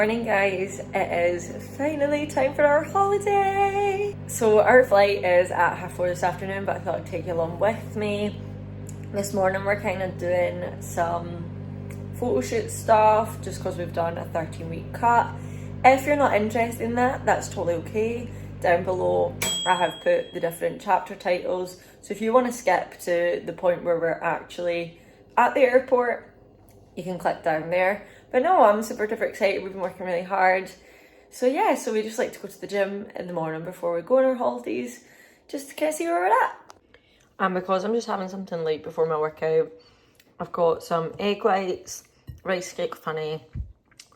morning, guys. It is finally time for our holiday. So our flight is at 4:30 this afternoon, but I thought I'd take you along with me. This morning we're kind of doing some photo shoot stuff just because we've done a 13-week cut. If you're not interested in that, that's totally okay. Down below I have put the different chapter titles, so if you want to skip to the point where we're actually at the airport, you can click down there. But no, I'm super duper excited. We've been working really hard. So yeah, so we just like to go to the gym in the morning before we go on our holidays, just to kind of see where we're at. And because I'm just having something light before my workout, I've got some egg whites, rice cake with honey,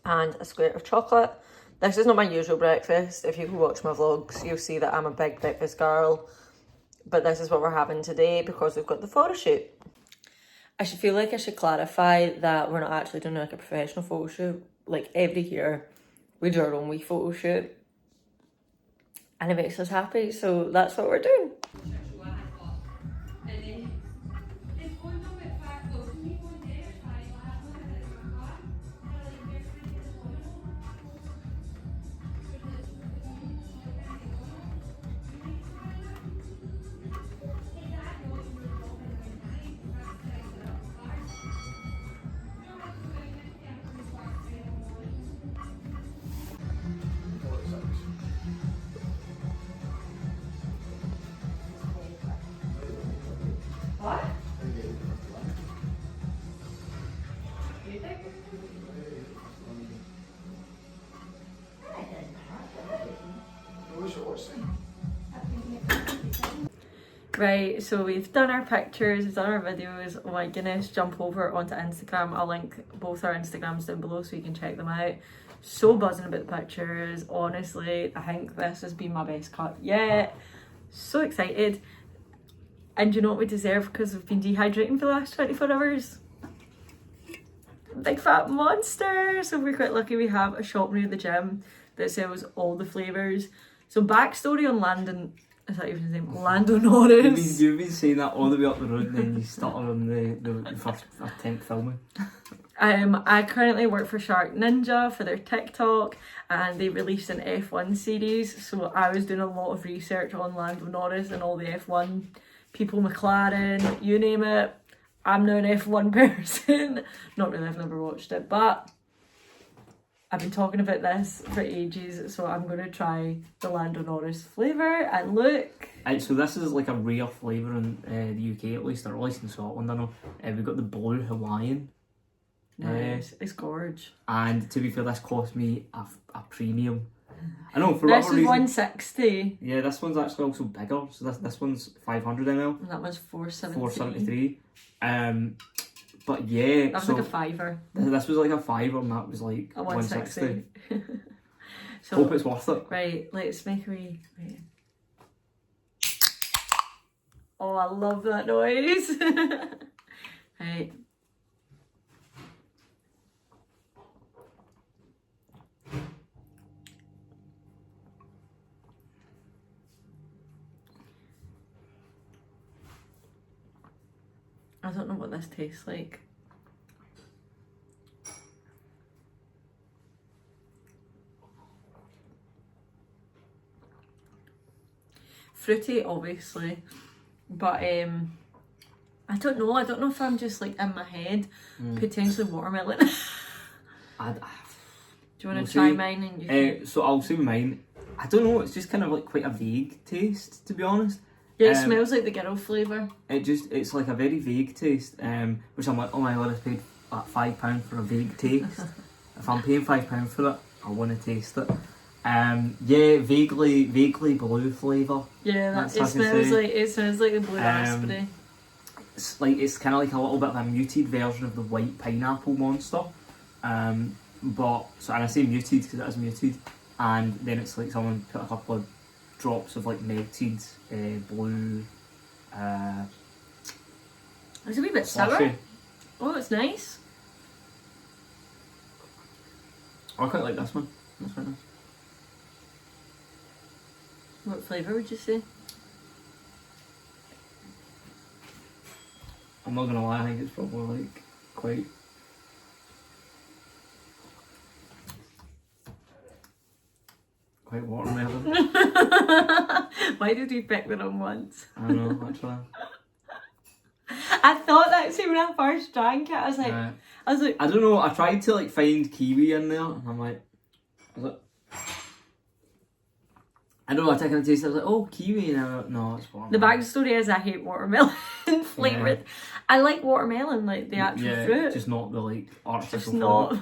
and a square of chocolate. This is not my usual breakfast. If you can watch my vlogs, you'll see that I'm a big breakfast girl. But this is what we're having today because we've got the photo shoot. I should feel like I should clarify that we're not actually doing like a professional photo shoot. Like every year, we do our own wee photo shoot. And it makes us happy, so that's what we're doing. What? You think? Right, so we've done our pictures, we've done our videos. Oh my goodness, jump over onto Instagram. I'll link both our Instagrams down below so you can check them out. So buzzing about the pictures, honestly. I think this has been my best cut yet. So excited. And you know what we deserve because we've been dehydrating for the last 24 hours? Big fat monster! So we're quite lucky we have a shop near the gym that sells all the flavours. So backstory on Landon, is that even his name? Lando Norris. You've been saying that all the way up the road and then you stutter on the first attempt filming. I currently work for Shark Ninja for their TikTok, and they released an F1 series. So I was doing a lot of research on Lando Norris and all the F1 people, McLaren, you name it. I'm now an F1 person. Not really, I've never watched it, but I've been talking about this for ages, so I'm going to try the Lando Norris flavour, and look. Right, so this is like a rare flavour in the UK at least, or at least in Scotland, I know. We've got the blue Hawaiian. Nice, it's gorge. And to be fair, this cost me a premium. I know, for this whatever is reason. 160. Yeah, this one's actually also bigger, so this one's 500 ml. And that one's 473. 473. But yeah, that was like a fiver. This was like a fiver, and that was like a 160. So, hope it's worth it. Right, let's make a wee. Right. Oh, I love that noise. Right. I don't know what this tastes like. Fruity, obviously, but I don't know. I don't know if I'm just like in my head. Potentially watermelon. Do you want to try mine? And you so I'll say mine. I don't know. It's just kind of like quite a vague taste, to be honest. Yeah, it smells like the Girl flavour. It's like a very vague taste, which I'm like, oh my god, I paid like £5 for a vague taste. If I'm paying £5 for it, I want to taste it. Yeah, vaguely blue flavour. Yeah, it smells like the blue raspberry. It's kind of like a little bit of a muted version of the white pineapple monster. And I say muted because it is muted, and then it's like someone put a couple of drops of like melted blue. It's a wee bit sour. Oh, it's nice. I quite like this one. That's quite nice. What flavour would you say? I'm not gonna lie, I think it's probably like quite quite watermelon. Why did we pick the wrong ones? I don't know, actually. I thought that too when I first drank it. I was like, I don't know. I tried to like find kiwi in there, and I'm like, I don't know. I taking a taste. I was like, oh, kiwi, and I went, no, it's watermelon. The backstory is I hate watermelon flavoured. Yeah. I like watermelon, like the actual fruit. Just not the like artificial. Just not.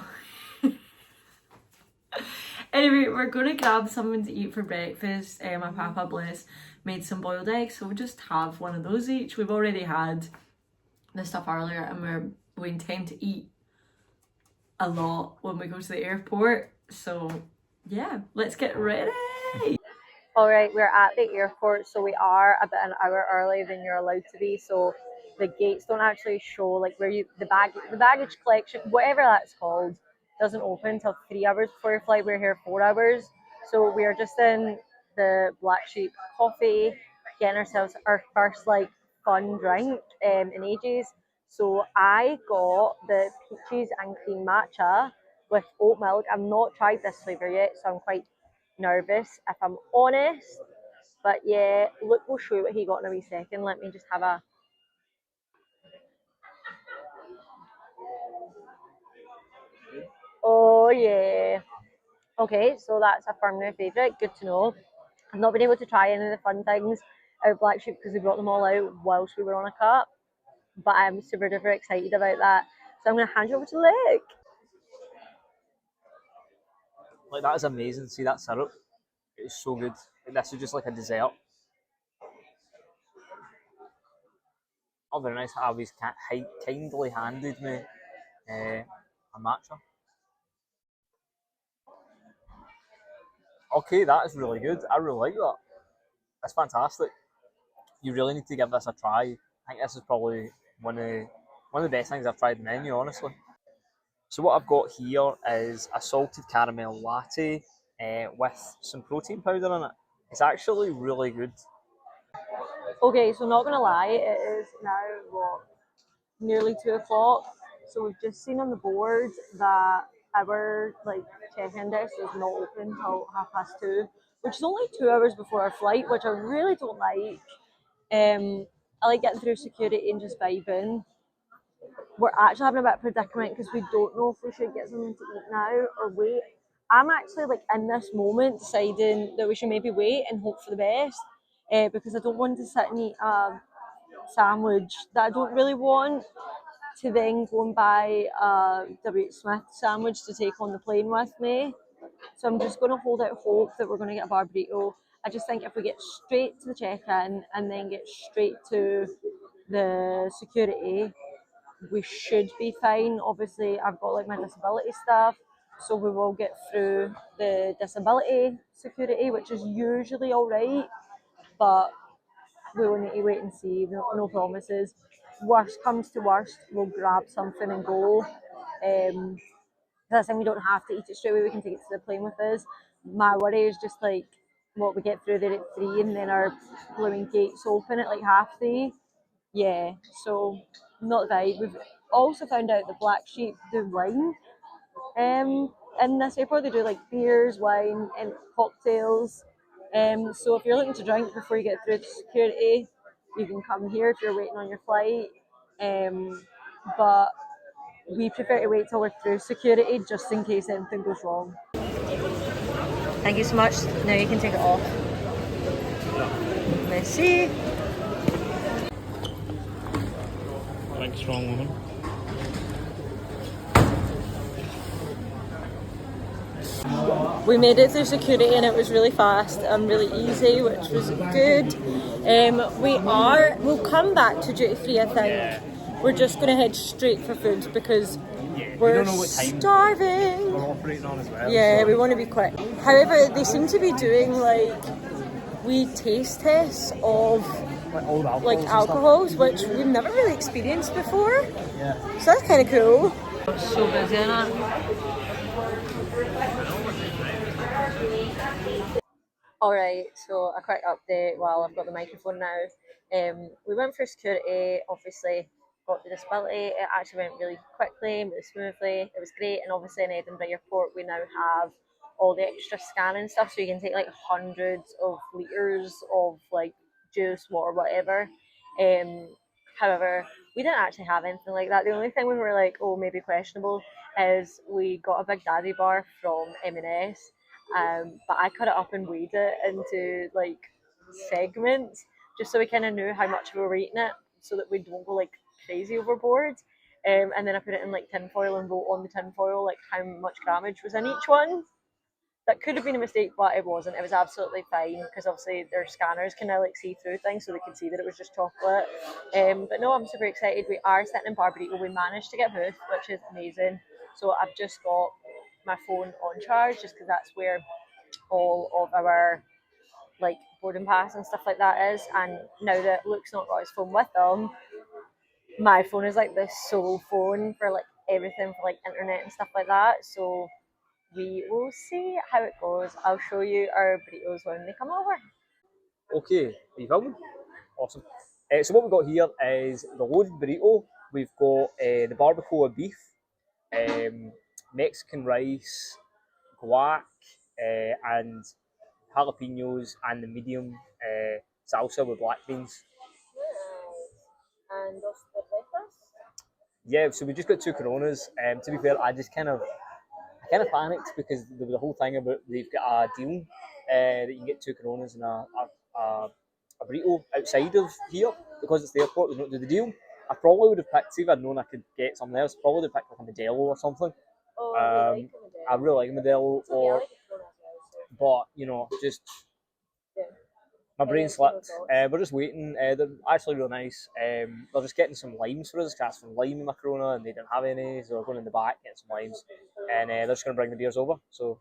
Anyway, we're gonna grab something to eat for breakfast. My papa bless made some boiled eggs, so we'll just have one of those each. We've already had the stuff earlier, and we intend to eat a lot when we go to the airport. So yeah, let's get ready. Alright, we're at the airport, so we are about an hour earlier than you're allowed to be. So the gates don't actually show like where the baggage collection, whatever that's called, doesn't open until 3 hours before your flight. We're here 4 hours, so we are just in the Black Sheep coffee, getting ourselves our first like fun drink in ages. So I got the peaches and cream matcha with oat milk. I've not tried this flavour yet, so I'm quite nervous if I'm honest. But yeah, Luke will show you what he got in a wee second. Let me just have a... Oh yeah. Okay, so that's a firm new favourite. Good to know. I've not been able to try any of the fun things out of Black Sheep because we brought them all out whilst we were on a cup. But I'm super duper excited about that. So I'm going to hand you over to Luke. Like, that is amazing. See that syrup? It's so good. Like, this is just like a dessert. Oh, very nice. Abby's kindly handed me a matcha. Okay, that is really good. I really like that. That's fantastic. You really need to give this a try. I think this is probably one of the best things I've tried in the menu, honestly. So what I've got here is a salted caramel latte with some protein powder in it. It's actually really good. Okay, so not gonna lie, it is now nearly 2 o'clock. So we've just seen on the board that our like check-in desk is not open until 2:30, which is only 2 hours before our flight, which I really don't like. I like getting through security and just vibing. We're actually having a bit of predicament because we don't know if we should get something to eat now or wait. I'm actually like in this moment deciding that we should maybe wait and hope for the best, because I don't want to sit and eat a sandwich that I don't really want to then go and buy a WHSmith sandwich to take on the plane with me. So I'm just going to hold out hope that we're going to get a Bar Burrito. I just think if we get straight to the check-in and then get straight to the security, we should be fine. Obviously, I've got like my disability stuff, so we will get through the disability security, which is usually all right, but we will need to wait and see. No promises. Worst comes to worst, we'll grab something and go. That's time we don't have to eat it straight away. We can take it to the plane with us. My worry is just like what we get through there at 3, and then our blooming gates open at like 3:30. Yeah, so not the vibe. We've also found out that Black Sheep do wine. In this airport they do like beers, wine, and cocktails. So if you're looking to drink before you get through to security, you can come here if you're waiting on your flight. But we prefer to wait till we're through security just in case anything goes wrong. Thank you so much. Now you can take it off. Merci. Big strong woman. We made it through security and it was really fast and really easy, which was good. We'll come back to duty free, I think. Yeah. We're just going to head straight for food because we're starving. We're operating on as well. Yeah, so we want to be quick. However, they seem to be doing like wee taste tests of like alcohols, which we've never really experienced before. Yeah. So that's kind of cool. So busy, isn't it? Alright, so a quick update while I've got the microphone now. We went for security, obviously got the disability. It actually went really quickly, really smoothly. It was great, and obviously in Edinburgh Airport we now have all the extra scanning stuff, so you can take like hundreds of liters of like juice, water, whatever. However, we didn't actually have anything like that. The only thing we were like, oh, maybe questionable, is we got a Big Daddy bar from M&S, but I cut it up and weighed it into like segments, just so we kind of knew how much we were eating it, so that we don't go like crazy overboard. And then I put it in like tinfoil and wrote on the tinfoil like how much grammage was in each one. That could have been a mistake, but it wasn't. It was absolutely fine, because obviously their scanners can now like see through things, so they can see that it was just chocolate. But no, I'm super excited. We are sitting in Bar Burrito. We managed to get booth, which is amazing. So I've just got my phone on charge, just because that's where all of our like boarding pass and stuff like that is. And now that Luke's not got his phone with him, my phone is like the sole phone for like everything, for like internet and stuff like that. So we will see how it goes. I'll show you our burritos when they come over. Okay, are you filming? Awesome. So what we've got here is the loaded burrito. We've got the barbacoa beef, Mexican rice, guac, and jalapenos, and the medium salsa with black beans. And dos cervezas. Yeah, so we just got two Coronas. To be fair, I kind of panicked because there was a whole thing about they've got a deal that you can get two Coronas and a burrito outside of here because it's the airport. They don't do the deal. I probably would have picked, see if I'd known I could get something else, probably would have picked like a Modelo or something. Oh, I really like I really like Modelo, Modelo. or I like a Corona as well. but you know, just Yeah. my brain slipped. We're just waiting. They're actually really nice. They're just getting some limes for us. Cast some lime in my Corona, and they didn't have any, so we're going in the back getting some limes, and they're just going to bring the beers over. So.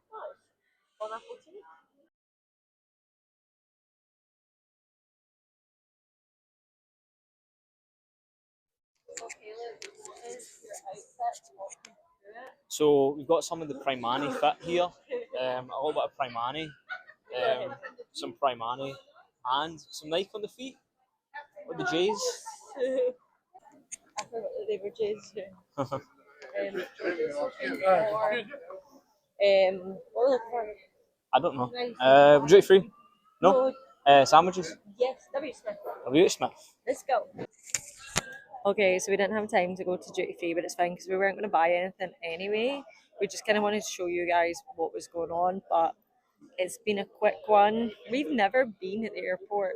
So we've got some of the Primani fit here, a little bit of Primani, some Primani, and some Nike on the feet, or the J's. I forgot that they were J's. What was it? I don't know. Duty free? No. Sandwiches? Yes, WHSmith. WHSmith. Let's go. Okay, so we didn't have time to go to duty free, but it's fine because we weren't going to buy anything anyway. We just kind of wanted to show you guys what was going on, but it's been a quick one. We've never been at the airport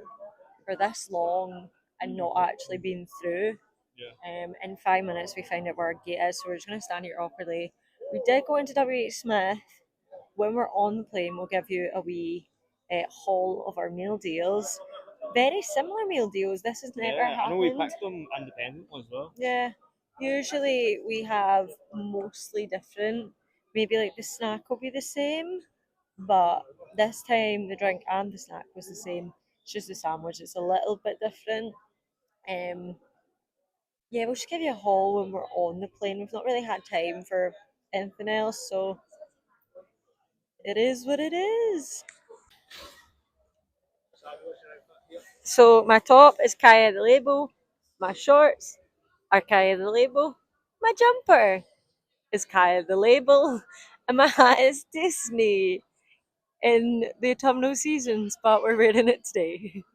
for this long and not actually been through. Yeah. In 5 minutes, we find out where our gate is, so we're just going to stand here awkwardly. We did go into WHSmith. When we're on the plane, we'll give you a wee haul of our meal deals. Very similar meal deals. This has never happened. I know we picked them independently as well. Yeah. Usually we have mostly different. Maybe like the snack will be the same, but this time the drink and the snack was the same. It's just the sandwich. It's a little bit different. Yeah, we'll just give you a haul when we're on the plane. We've not really had time for anything else, so it is what it is. So my top is Kaya the Label, my shorts are Kaya the Label, my jumper is Kaya the Label, and my hat is Disney in the autumnal seasons, but we're wearing it today.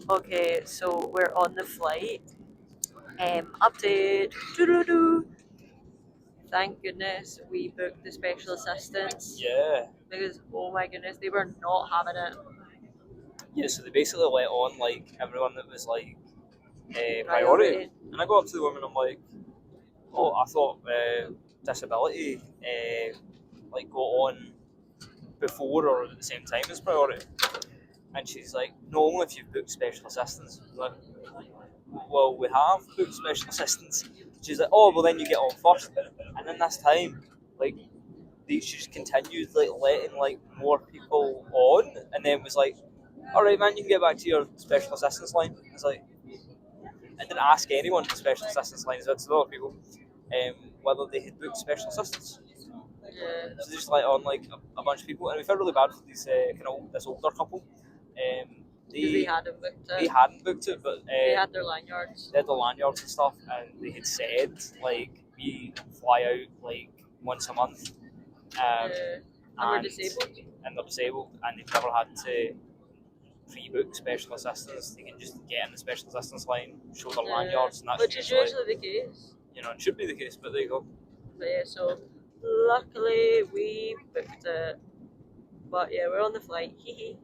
Okay, so we're on the flight. Update. Doo-doo-doo. Thank goodness we booked the special assistance. Yeah. Because oh my goodness, they were not having it. Yeah, so they basically let on like everyone that was like priority. And I go up to the woman, I'm like, oh, I thought disability like go on before or at the same time as priority. And she's like, no, only if you've booked special assistance. I'm like, well, we have booked special assistance. She's like, oh, well then you get on first. And then this time, like, she just continued like letting like more people on, and then was like, all right, man, you can get back to your special assistance line. It's like, I didn't ask anyone in the special assistance line, as well, to other people, whether they had booked special assistance. Yeah. So they just let on like a bunch of people, and we felt really bad for these this older couple. Because they hadn't booked They it. hadn't booked it, but They had their lanyards. they had the lanyards and stuff, and they had said like we fly out like once a month, And we're disabled. and they're disabled, and they've never had to pre-book special assistance. They can just get in the special assistance line, show their lanyards, and that's which is usually the case. You know, it should be the case, but there you go. But yeah, so luckily we booked it. But yeah, we're on the flight. Hee hee.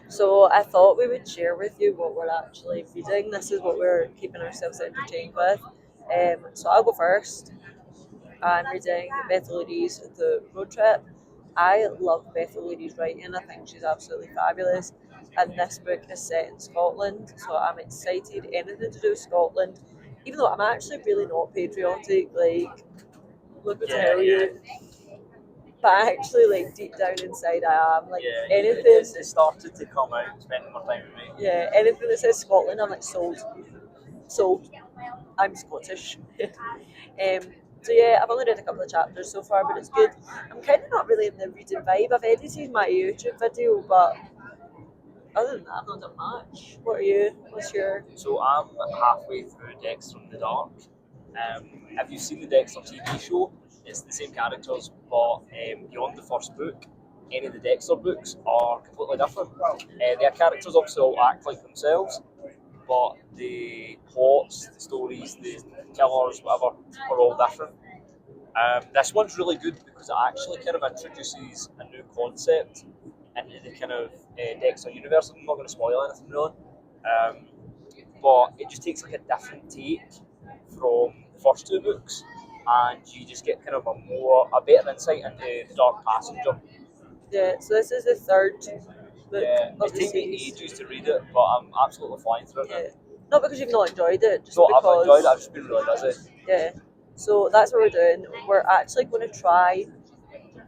So I thought we would share with you what we're actually reading. This is what we're keeping ourselves entertained with. So I'll go first. I'm reading Beth Leary's The Road Trip. I love Beth Leary's writing. I think she's absolutely fabulous. And this book is set in Scotland, so I'm excited. Anything to do with Scotland, even though I'm actually really not patriotic. Like, look what tell you. But actually, like deep down inside, I am. Like anything. It started to come out, spending more time with me. Yeah, anything that says Scotland, I'm like sold. Sold. I'm Scottish. So yeah, I've only read a couple of chapters so far, but it's good. I'm kind of not really in the reading vibe. I've edited my YouTube video, but other than that, I've not done much. What are you? What's your? So I'm halfway through Dexter in the Dark. Have you seen the Dexter TV show? It's the same characters, but beyond the first book, any of the Dexter books are completely different. Their characters obviously all act like themselves, but the plots, the stories, the killers, whatever, are all different. This one's really good because it actually kind of introduces a new concept into the kind of Dexter universe. I'm not going to spoil anything really, but it just takes like a different take from the first two books, and you just get kind of a better insight into the Dark Passenger. Yeah, so this is the third book of It's the taken me series. ages to read it, but I'm absolutely flying through it now. Yeah. Not because you've not enjoyed it, just So because. I've enjoyed it, I've just been really busy. Yeah. So that's what we're doing. We're actually going to try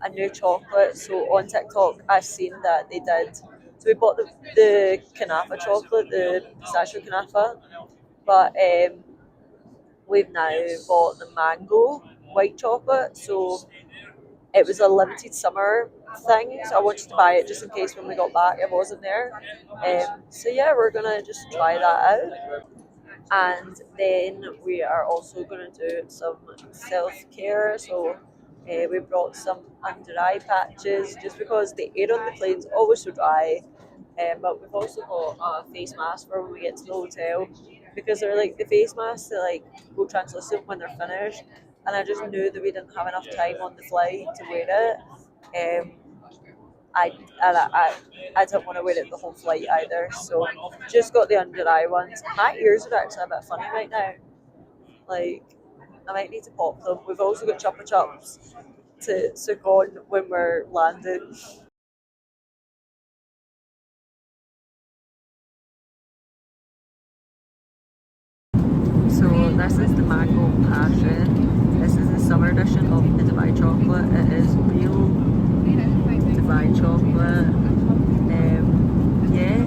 a new chocolate. So on TikTok, I've seen that they did. So we bought the Kanafa chocolate, the pistachio Kanafa, but we've now bought the mango white chocolate. So it was a limited summer thing, so I wanted to buy it just in case when we got back it wasn't there. So yeah, we're gonna just try that out. And then we are also going to do some self-care. So we brought some under eye patches just because the air on the plane's always so dry. But we've also got a face mask for when we get to the hotel, because they're like the face masks that like go translucent when they're finished, and I just knew that we didn't have enough time on the flight to wear it. I didn't want to wear it the whole flight either, so just got the under eye ones. My ears are actually a bit funny right now. Like, I might need to pop them. We've also got Chupa Chups to suck on when we're landing. So this is the Mango Passion. This is the summer edition of the Dubai chocolate. It is real Dubai chocolate. Yeah,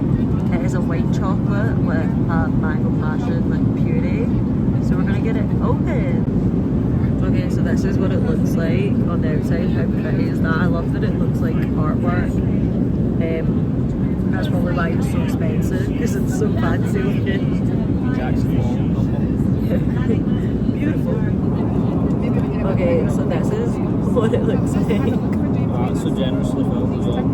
it is a white chocolate with a mango passion like puree. So we're gonna get it open. Okay, so this is what it looks like on the outside. How pretty is that? I love that it looks like artwork. That's probably why it's so expensive, because it's so fancy looking. Beautiful. Okay, so this is what it looks like. So generously filmed as well.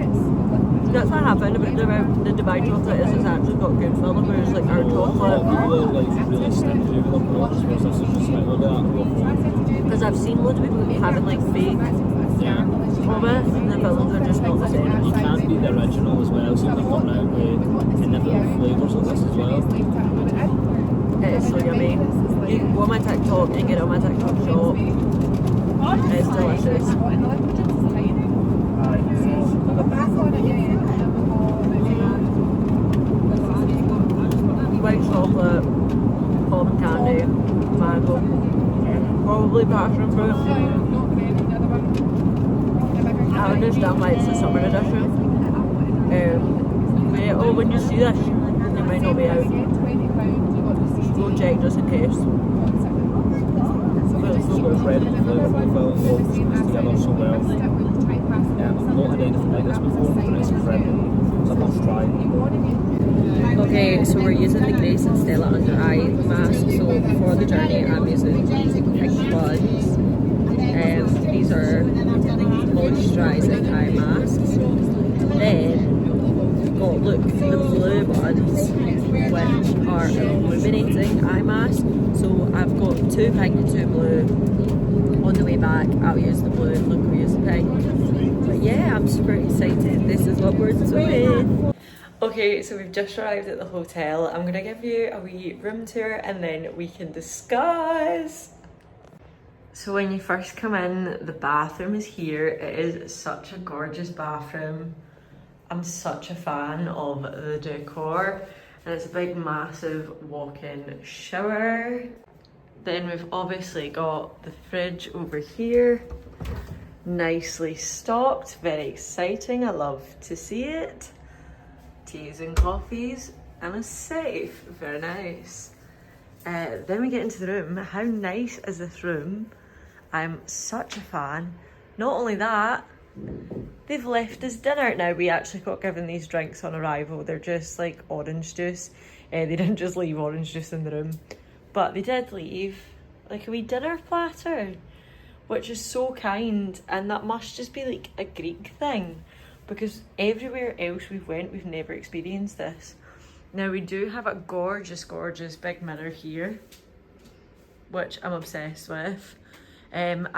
That's what happened about the Dubai chocolate, is it's actually got good filling, whereas like our chocolate. People are like really stingy with their products, whereas this is just like, look at that. Because I've seen loads of people having like fake of it, and the fillings are just not the same. You can't beat the original as well, so they're coming out with innovative flavours of this as well. It is so yummy. You can go on my TikTok and get it on my TikTok shop. It's delicious. White chocolate, almond candy, mango, probably passion fruit. I understand why it's the summer edition. But yeah, oh, when you see this, it might not be out. Go check just in case. It's incredible flavour profile of together so well. I've not had anything like this before, and it's incredible. It's a must try. Okay, so we're using the Grace and Stella under eye mask. So for the journey, I'm using pink buds. These are moisturising eye masks. Then we've got, look, the blue buds, which are illuminating eye masks. So I've got 2 pink and 2 blue. On the way back, I'll use the blue, Luke will use the pink. But yeah, I'm super excited. This is what we're doing. Okay, so we've just arrived at the hotel. I'm gonna give you a wee room tour and then we can discuss. So when you first come in, the bathroom is here. It is such a gorgeous bathroom. I'm such a fan of the decor. And it's a big, massive walk-in shower. Then we've obviously got the fridge over here. Nicely stocked, very exciting. I love to see it. Teas and coffees and a safe, very nice. Then we get into the room. How nice is this room? I'm such a fan. Not only that, they've left us dinner. Now we actually got given these drinks on arrival. They're just like orange juice. They didn't just leave orange juice in the room, but they did leave like a wee dinner platter, which is so kind, and that must just be like a Greek thing, because everywhere else we've went, we've never experienced this. Now we do have a gorgeous, gorgeous big mirror here, which I'm obsessed with. And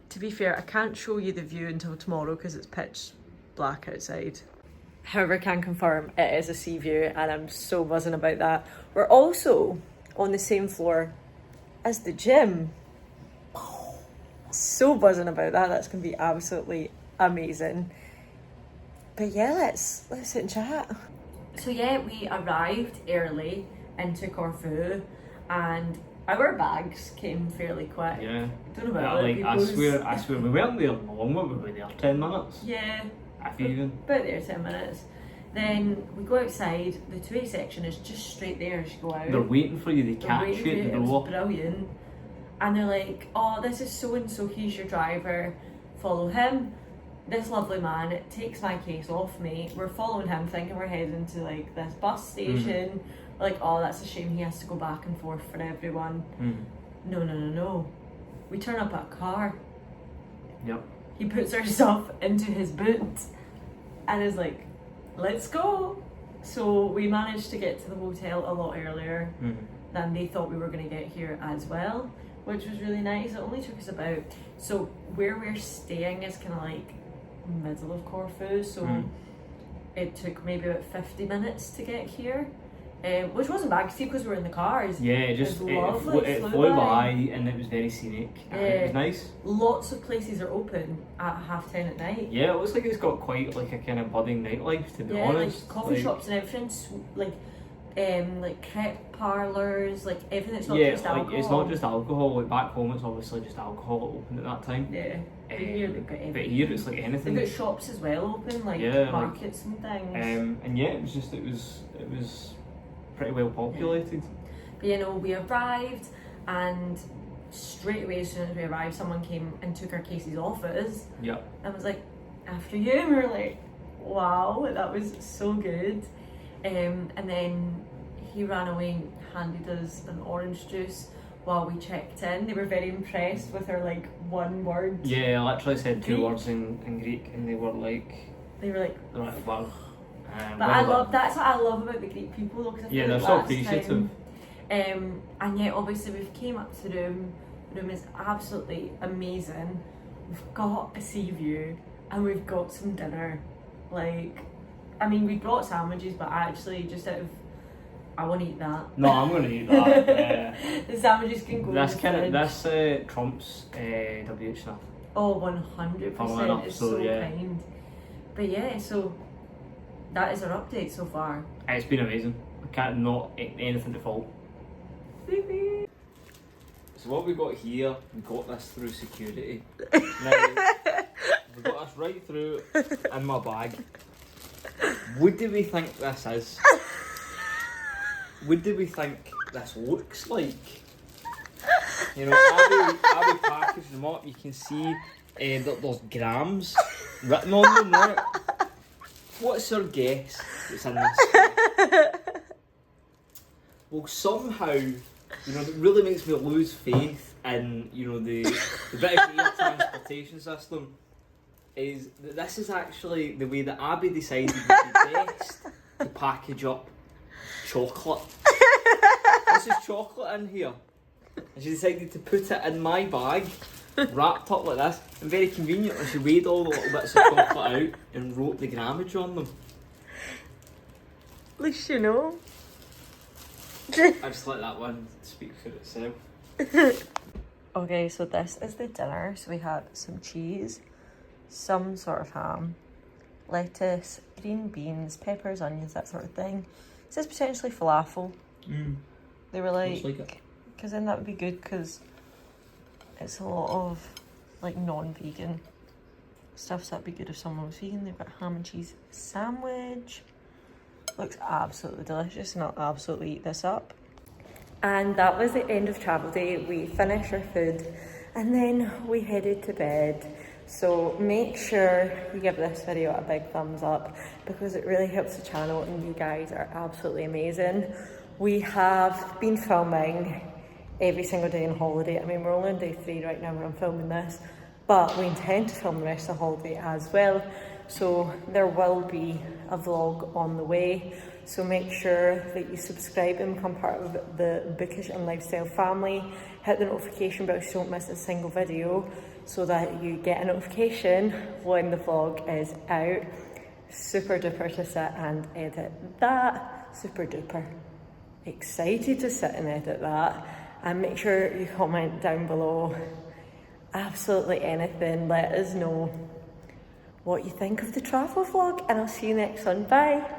to be fair, I can't show you the view until tomorrow because it's pitch black outside. However, I can confirm it is a sea view and I'm so buzzing about that. We're also on the same floor as the gym. So buzzing about that. That's going to be absolutely amazing. But yeah, let's sit and chat. So yeah, we arrived early into Corfu and our bags came fairly quick. Yeah. Don't know about like, I swear we weren't there long, we were there 10 minutes. Yeah. If even. About there 10 minutes. Then we go outside, the 2A section is just straight there as you go out. They're waiting for you, they catch you at the door. It was brilliant. And they're like, oh, this is so and so, he's your driver, follow him. This lovely man takes my case off me. We're following him, thinking we're heading to like this bus station. We're like, oh, that's a shame, he has to go back and forth for everyone. No. We turn up at a car. Yep. He puts our stuff into his boot and is like, let's go. So we managed to get to the hotel a lot earlier than they thought we were going to get here as well, which was really nice. It only took us about, so where we're staying is kind of like middle of Corfu, so it took maybe about 50 minutes to get here, which wasn't bad because we were in the cars. Yeah, it flew by and it was very scenic. And it was nice. Lots of places are open at 10:30 at night. Yeah, it looks like it's got quite like a kind of budding nightlife, to be honest. Like coffee shops and everything, like crepe parlours, like everything. It's not just alcohol. Yeah, it's not just alcohol. Like back home, it's obviously just alcohol open at that time. Yeah. But here it's like anything. They've got shops as well open, like markets and things. And yeah, it was pretty well populated. But you know, we arrived and straight away as soon as we arrived, someone came and took our cases off us. Yeah. And was like, after you. And we were like, wow, that was so good. And then he ran away and handed us an orange juice while we checked in. They were very impressed with our like one word. Yeah, I literally said two words in Greek and they were like, wow. But that's what I love about the Greek people though, because they're so appreciative. And yet obviously we've came up to the room. The room is absolutely amazing. We've got a sea view and we've got some dinner. Like, I mean, we brought sandwiches, but actually just out of, I want to eat that. No, I'm going to eat that. Yeah. The sandwiches can go This trumps WHSmith. Oh, 100%. It's so kind. But yeah, so that is our update so far. It's been amazing. I can't not anything to fault. So what we got here, we got this through security. Now, We've got this right through in my bag. What do we think this is? What do we think this looks like? You know, Abby packaged them up. You can see that there's grams written on them, right? What's your guess that's in this? Well, somehow, you know, it really makes me lose faith in, you know, the British air transportation system, is that this is actually the way that Abby decided would be best to package up chocolate. This is chocolate in here. And she decided to put it in my bag, wrapped up like this, and very conveniently she weighed all the little bits of chocolate out and wrote the grammage on them. At least you know. I just let that one speak for itself. Okay, so this is the dinner. So we had some cheese, some sort of ham, lettuce, green beans, peppers, onions, that sort of thing. It says potentially falafel. They were like, because then that would be good because it's a lot of like non-vegan stuff, so that'd be good if someone was vegan. They've got a ham and cheese sandwich. Looks absolutely delicious, and I'll absolutely eat this up. And that was the end of travel day. We finished our food and then we headed to bed. So make sure you give this video a big thumbs up because it really helps the channel and you guys are absolutely amazing. We have been filming every single day on holiday. I mean, we're only on day 3 right now when I'm filming this, but we intend to film the rest of the holiday as well. So there will be a vlog on the way. So make sure that you subscribe and become part of the Bookish and Lifestyle family. Hit the notification bell so you don't miss a single video so that you get a notification when the vlog is out. Super duper to sit and edit that. Super duper excited to sit and edit that. And make sure you comment down below absolutely anything. Let us know what you think of the travel vlog, and I'll see you next one. Bye.